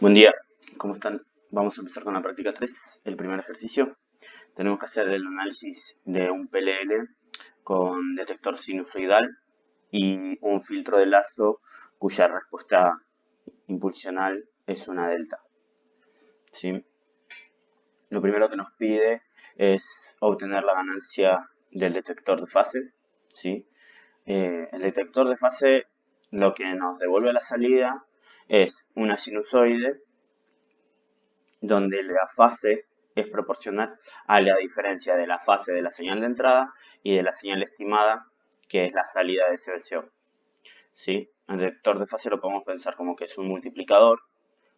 Buen día, ¿cómo están? Vamos a empezar con la práctica 3, el primer ejercicio. Tenemos que hacer el análisis de un PLL con detector sinusoidal y un filtro de lazo cuya respuesta impulsional es una delta. ¿Sí? Lo primero que nos pide es obtener la ganancia del detector de fase. ¿Sí? El detector de fase lo que nos devuelve la salida es una sinusoide donde la fase es proporcional a la diferencia de la fase de la señal de entrada y de la señal estimada, que es la salida de ese VCO. ¿Sí? El detector de fase lo podemos pensar como que es un multiplicador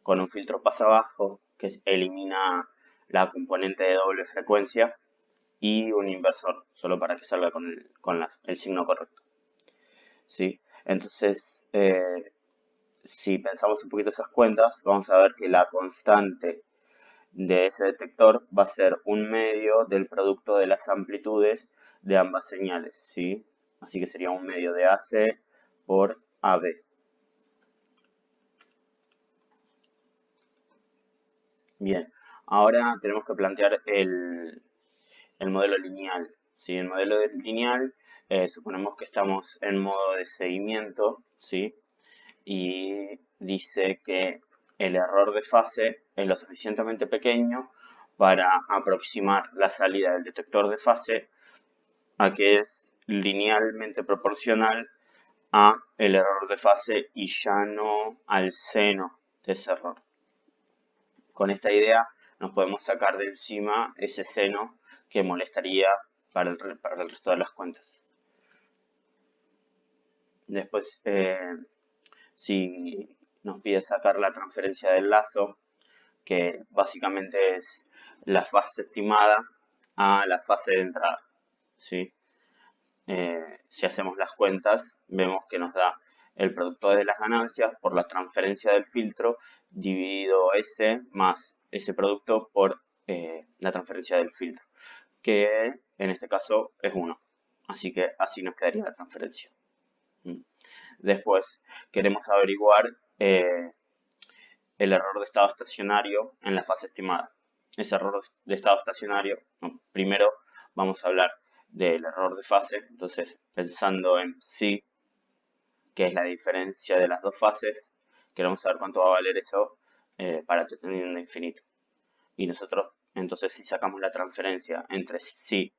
con un filtro pasa abajo que elimina la componente de doble frecuencia y un inversor, solo para que salga con el signo correcto. ¿Sí? Entonces, si pensamos un poquito esas cuentas, vamos a ver que la constante de ese detector va a ser un medio del producto de las amplitudes de ambas señales, ¿sí? Así que sería un medio de AC por AB. Bien, ahora tenemos que plantear el modelo lineal, ¿sí? El modelo lineal, suponemos que estamos en modo de seguimiento, ¿sí? Y dice que el error de fase es lo suficientemente pequeño para aproximar la salida del detector de fase a que es linealmente proporcional a el error de fase y ya no al seno de ese error. Con esta idea nos podemos sacar de encima ese seno que molestaría para el resto de las cuentas. Después, si nos pide sacar la transferencia del lazo, que básicamente es la fase estimada a la fase de entrada, ¿sí? Si hacemos las cuentas, vemos que nos da el producto de las ganancias por la transferencia del filtro dividido S más ese producto por la transferencia del filtro, que en este caso es 1. Así que así nos quedaría la transferencia. Después queremos averiguar el error de estado estacionario en la fase estimada. Ese error de estado estacionario, primero vamos a hablar del error de fase, entonces pensando en psi, que es la diferencia de las dos fases, queremos saber cuánto va a valer eso para t teniendo infinito. Y nosotros, entonces, si sacamos la transferencia entre psi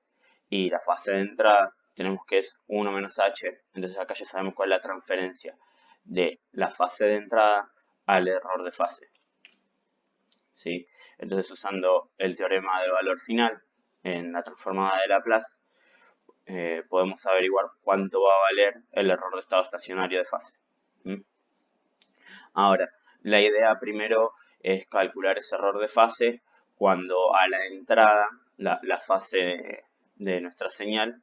y la fase de entrada, tenemos que es 1 menos h, entonces acá ya sabemos cuál es la transferencia de la fase de entrada al error de fase. ¿Sí? Entonces, usando el teorema del valor final en la transformada de Laplace, podemos averiguar cuánto va a valer el error de estado estacionario de fase. Ahora, la idea primero es calcular ese error de fase cuando a la entrada, la fase de nuestra señal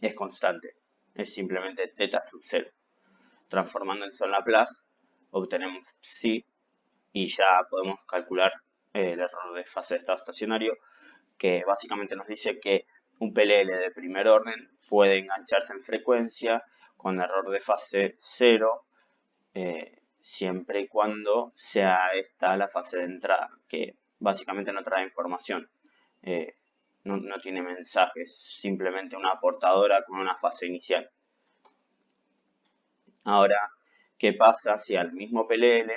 es constante, es simplemente teta sub 0. Transformando eso en Laplace, obtenemos psi y ya podemos calcular el error de fase de estado estacionario, que básicamente nos dice que un PLL de primer orden puede engancharse en frecuencia con error de fase 0, siempre y cuando sea esta la fase de entrada, que básicamente no trae información, no tiene mensajes, simplemente una portadora con una fase inicial. Ahora, ¿qué pasa si al mismo PLL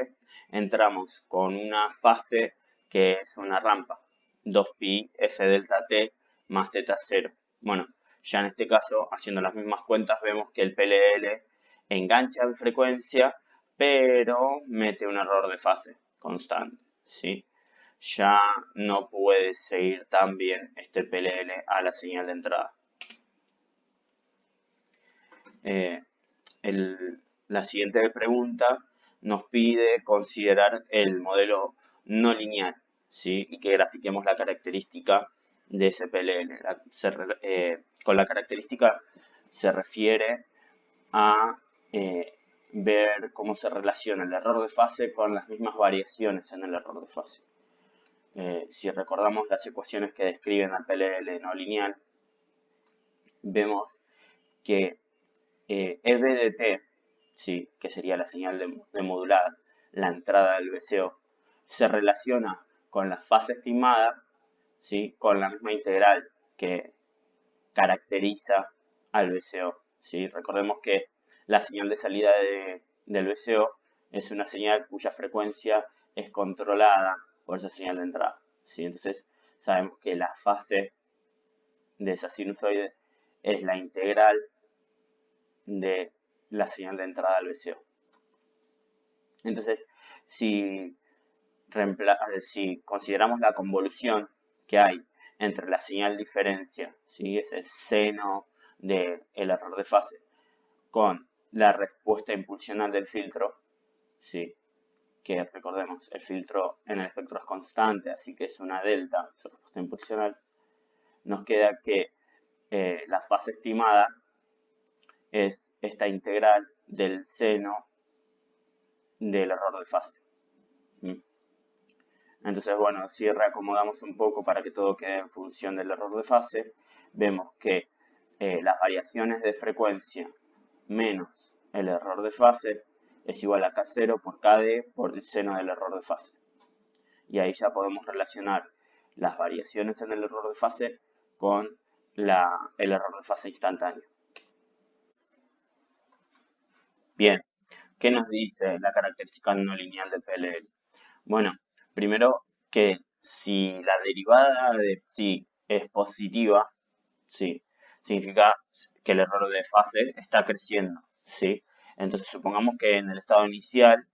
entramos con una fase que es una rampa? 2pi f delta t más teta 0. Bueno, ya en este caso, haciendo las mismas cuentas, vemos que el PLL engancha en frecuencia, pero mete un error de fase constante, ¿sí? Ya no puede seguir tan bien este PLL a la señal de entrada. La siguiente pregunta nos pide considerar el modelo no lineal, ¿sí? Y que grafiquemos la característica de ese PLL. Con la característica se refiere a ver cómo se relaciona el error de fase con las mismas variaciones en el error de fase. Si recordamos las ecuaciones que describen al PLL no lineal, vemos que EB de t, sí, que sería la señal de modulada, la entrada del VCO, se relaciona con la fase estimada, ¿sí? Con la misma integral que caracteriza al VCO, ¿sí? Recordemos que la señal de salida del VCO es una señal cuya frecuencia es controlada por esa señal de entrada, ¿sí? Entonces sabemos que la fase de esa sinusoide es la integral de la señal de entrada al VCO. Entonces, si, si consideramos la convolución que hay entre la señal diferencia, ¿sí? Ese seno del error de fase, con la respuesta impulsional del filtro, ¿sí? Que recordemos, el filtro en el espectro es constante, así que es una delta, su respuesta impulsional, nos queda que la fase estimada es esta integral del seno del error de fase. Entonces, bueno, si reacomodamos un poco para que todo quede en función del error de fase, vemos que las variaciones de frecuencia menos el error de fase es igual a K0 por KD por el seno del error de fase. Y ahí ya podemos relacionar las variaciones en el error de fase con el error de fase instantáneo. Bien, ¿qué nos dice la característica no lineal del PLL? Bueno, primero que si la derivada de psi es positiva, ¿sí? Significa que el error de fase está creciendo, ¿sí? Entonces supongamos que en el estado inicial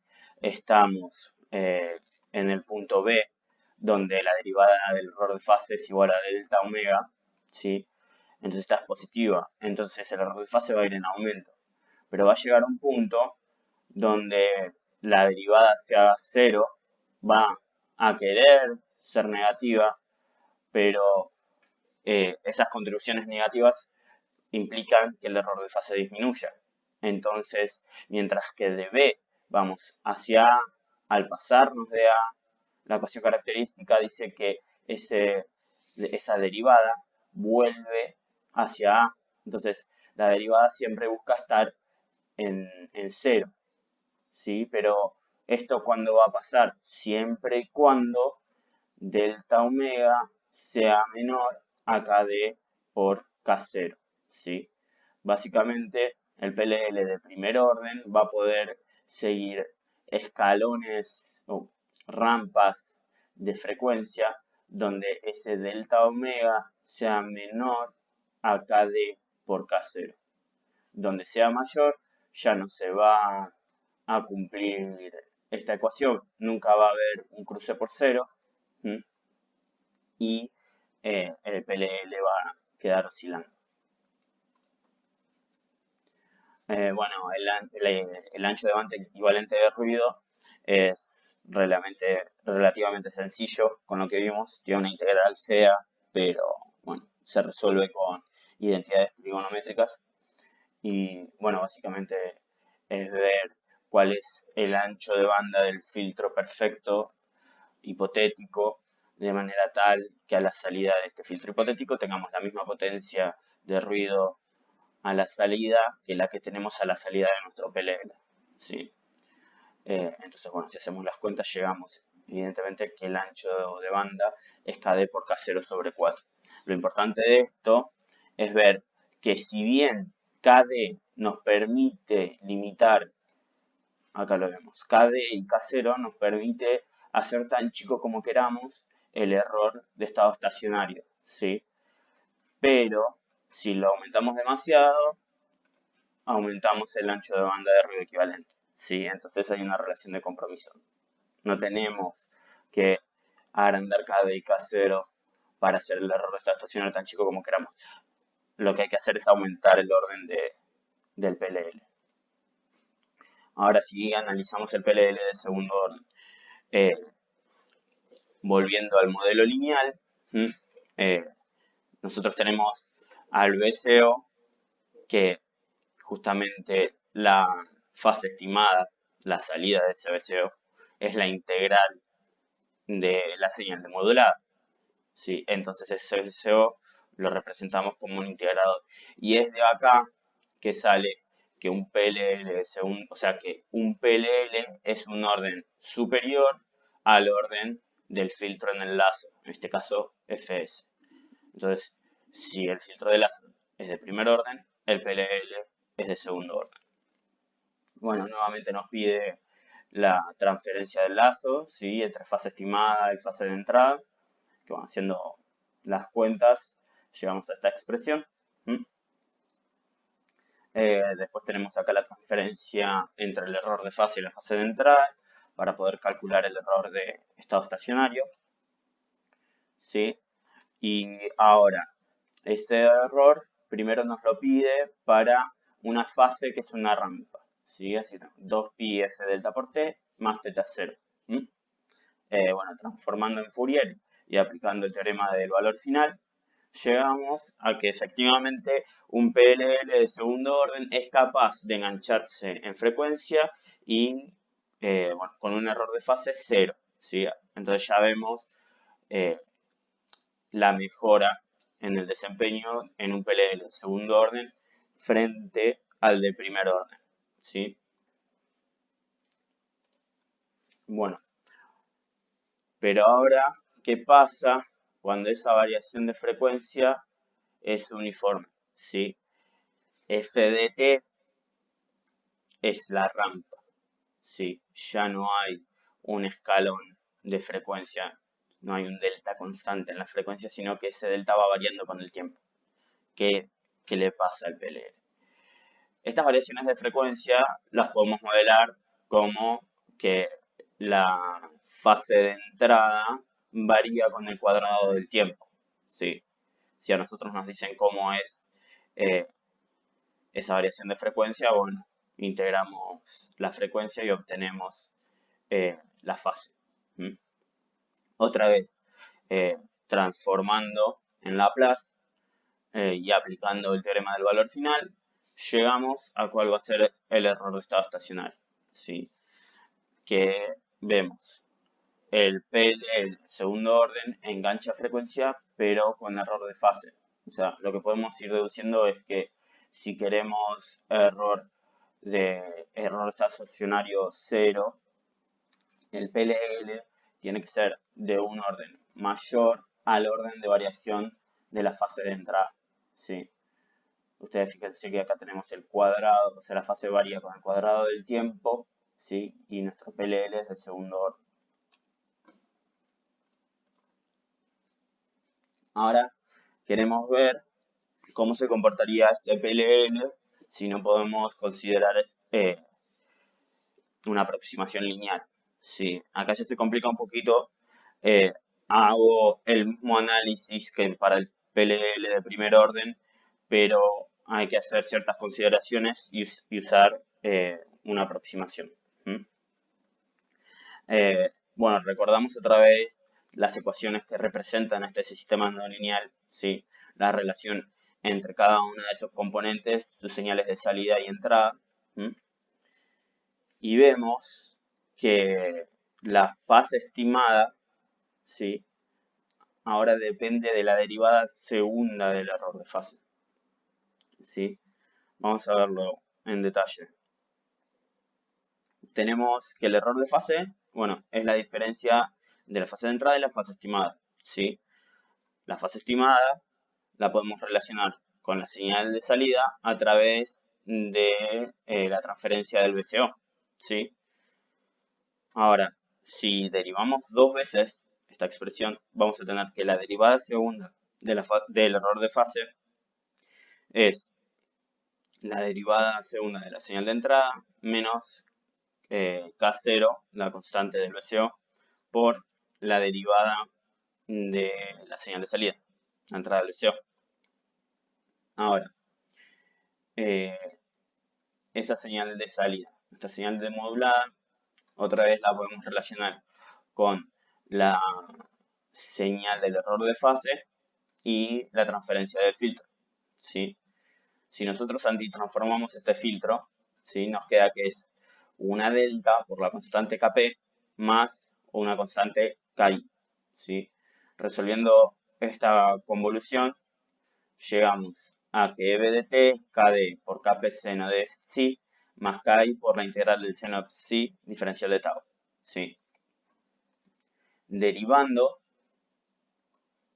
estamos en el punto B, donde la derivada del error de fase es igual a delta omega, ¿sí? Entonces esta es positiva, entonces el error de fase va a ir en aumento, pero va a llegar a un punto donde la derivada sea cero, va a querer ser negativa, pero esas contribuciones negativas implican que el error de fase disminuya. Entonces, mientras que de B vamos hacia A, al pasarnos de A, la ecuación característica dice que esa derivada vuelve hacia A. Entonces, la derivada siempre busca estar en cero, ¿sí? Pero esto cuando va a pasar, siempre y cuando delta omega sea menor a KD por K0, ¿sí? Básicamente, el PLL de primer orden va a poder seguir escalones o rampas de frecuencia donde ese delta omega sea menor a KD por K0. Donde sea mayor, ya no se va a cumplir esta ecuación, nunca va a haber un cruce por cero, ¿m? Y el PLL va a quedar oscilando. Bueno, el ancho de banda equivalente de ruido es relativamente sencillo con lo que vimos. Tiene una integral fea, pero bueno, se resuelve con identidades trigonométricas. Y bueno, básicamente es ver cuál es el ancho de banda del filtro perfecto hipotético, de manera tal que a la salida de este filtro hipotético tengamos la misma potencia de ruido a la salida que la que tenemos a la salida de nuestro PLL, ¿sí? Entonces, bueno, si hacemos las cuentas llegamos evidentemente que el ancho de banda es KD por K0 sobre 4. Lo importante de esto es ver que si bien KD nos permite limitar, acá lo vemos, KD y K0 nos permite hacer tan chico como queramos el error de estado estacionario, ¿sí? Pero si lo aumentamos demasiado, aumentamos el ancho de banda de ruido equivalente, ¿sí? Entonces hay una relación de compromiso. No tenemos que agrandar KD y K0 para hacer el error de estado estacionario tan chico como queramos. Lo que hay que hacer es aumentar el orden del PLL. Ahora sí analizamos el PLL de segundo orden. Volviendo al modelo lineal, nosotros tenemos al VCO, que justamente la fase estimada, la salida de ese VCO, es la integral de la señal de modulada, ¿sí? Entonces ese VCO lo representamos como un integrador. Y es de acá que sale que un PLL o sea, que un PLL es un orden superior al orden del filtro en el lazo, en este caso FS. Entonces, si el filtro de lazo es de primer orden, el PLL es de segundo orden. Bueno, nuevamente nos pide la transferencia del lazo, ¿sí? Entre fase estimada y fase de entrada, que van haciendo las cuentas, llegamos a esta expresión. Después tenemos acá la transferencia entre el error de fase y la fase de entrada para poder calcular el error de estado estacionario. ¿Sí? Y ahora, ese error primero nos lo pide para una fase que es una rampa. ¿Sí? Así, 2pi f delta por t más θ 0. Bueno, transformando en Fourier y aplicando el teorema del valor final, llegamos a que efectivamente un PLL de segundo orden es capaz de engancharse en frecuencia y bueno, con un error de fase 0. ¿Sí? Entonces ya vemos la mejora en el desempeño en un PLL de segundo orden frente al de primer orden. ¿Sí? Bueno, pero ahora, ¿qué pasa cuando esa variación de frecuencia es uniforme? ¿Sí? F de t es la rampa. ¿Sí? Ya no hay un escalón de frecuencia, no hay un delta constante en la frecuencia, sino que ese delta va variando con el tiempo. ¿Qué le pasa al PLL? Estas variaciones de frecuencia las podemos modelar como que la fase de entrada varía con el cuadrado del tiempo. ¿Sí? Si a nosotros nos dicen cómo es eh, esa variación de frecuencia, bueno, integramos la frecuencia y obtenemos la fase. Otra vez, transformando en Laplace y aplicando el teorema del valor final, llegamos a cuál va a ser el error de estado estacionario. ¿Sí? Que vemos el PLL segundo orden engancha frecuencia, pero con error de fase. O sea, lo que podemos ir deduciendo es que si queremos error de estacionario 0, el PLL tiene que ser de un orden mayor al orden de variación de la fase de entrada. ¿Sí? Ustedes fíjense que acá tenemos el cuadrado, o sea, la fase varía con el cuadrado del tiempo, ¿sí? Y nuestro PLL es del segundo orden. Ahora queremos ver cómo se comportaría este PLL si no podemos considerar una aproximación lineal. Sí, acá ya se complica un poquito. Hago el mismo análisis que para el PLL de primer orden, pero hay que hacer ciertas consideraciones y usar una aproximación. Bueno, recordamos otra vez las ecuaciones que representan este sistema no lineal, ¿sí? La relación entre cada uno de esos componentes, sus señales de salida y entrada. Y vemos que la fase estimada, ¿sí? Ahora depende de la derivada segunda del error de fase. ¿Sí? Vamos a verlo en detalle. Tenemos que el error de fase, bueno, es la diferencia de la fase de entrada y la fase estimada. ¿Sí? La fase estimada la podemos relacionar con la señal de salida a través de la transferencia del VCO. ¿Sí? Ahora, si derivamos dos veces esta expresión, vamos a tener que la derivada segunda del error de fase es la derivada segunda de la señal de entrada menos K0, la constante del VCO, por la derivada de la señal de salida, la entrada del VCO. Ahora, esa señal de salida, nuestra señal de modulada, otra vez la podemos relacionar con la señal del error de fase y la transferencia del filtro. ¿Sí? Si nosotros antitransformamos este filtro, ¿sí? Nos queda que es una delta por la constante Kp más una constante Ki. ¿Sí? Resolviendo esta convolución, llegamos a que b de t es kd por kp seno de psi más ki por la integral del seno de psi diferencial de tau. ¿Sí? Derivando,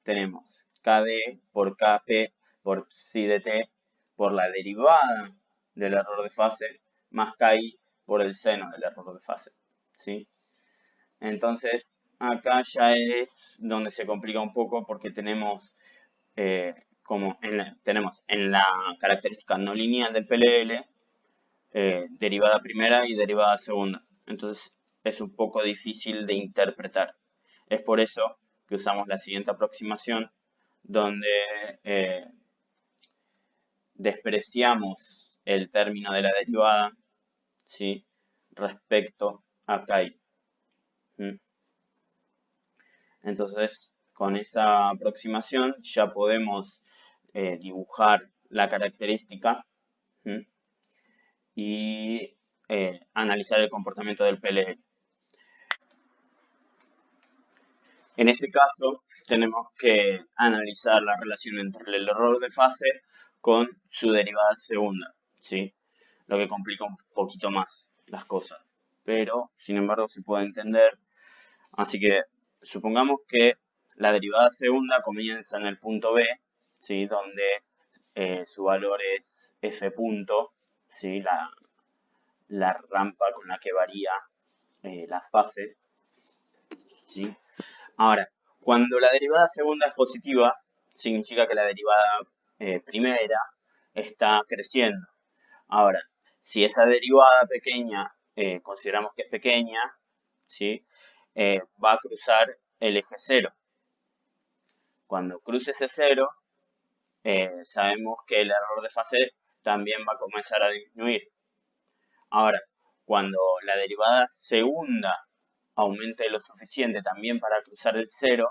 tenemos kd por kp por psi de t por la derivada del error de fase más ki por el seno del error de fase. ¿Sí? Entonces, acá ya es donde se complica un poco porque tenemos tenemos en la característica no lineal del PLL derivada primera y derivada segunda. Entonces es un poco difícil de interpretar. Es por eso que usamos la siguiente aproximación donde despreciamos el término de la derivada, ¿sí?, respecto a KI. ¿Mm? Entonces, con esa aproximación ya podemos dibujar la característica, ¿sí?, y analizar el comportamiento del PLL. En este caso, tenemos que analizar la relación entre el error de fase con su derivada segunda, ¿sí? Lo que complica un poquito más las cosas, pero sin embargo se puede entender. Así que supongamos que la derivada segunda comienza en el punto B, ¿sí?, donde su valor es f punto, ¿sí?, la rampa con la que varía la fase, ¿sí? Ahora, cuando la derivada segunda es positiva, significa que la derivada primera está creciendo. Ahora, si esa derivada pequeña consideramos que es pequeña, ¿sí?, va a cruzar el eje cero. Cuando cruce ese cero, sabemos que el error de fase también va a comenzar a disminuir. Ahora, cuando la derivada segunda aumente lo suficiente también para cruzar el cero,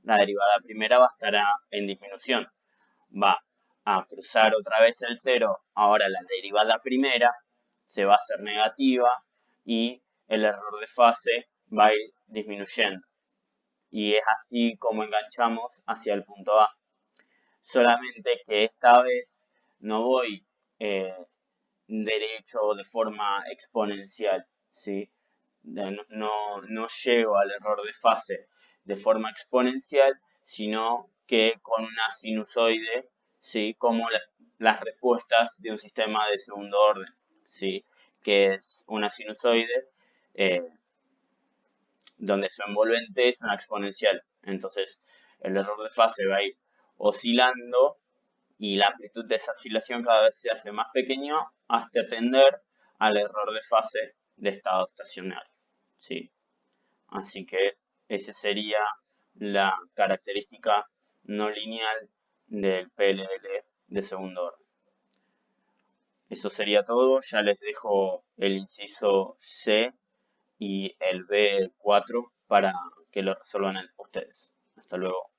la derivada primera va a estar en disminución. Va a cruzar otra vez el cero, ahora la derivada primera se va a hacer negativa y el error de fase va a ir disminuyendo. Y es así como enganchamos hacia el punto A. Solamente que esta vez no voy derecho de forma exponencial, ¿sí? No llego al error de fase de forma exponencial, sino que con una sinusoide, ¿sí?, como las respuestas de un sistema de segundo orden, ¿sí?, que es una sinusoide donde su envolvente es una exponencial. Entonces, el error de fase va a ir oscilando y la amplitud de esa oscilación cada vez se hace más pequeño hasta tender al error de fase de estado estacionario, ¿sí? Así que esa sería la característica no lineal del PLL de segundo orden. Eso sería todo. Ya les dejo el inciso C y el B4 para que lo resuelvan ustedes. Hasta luego.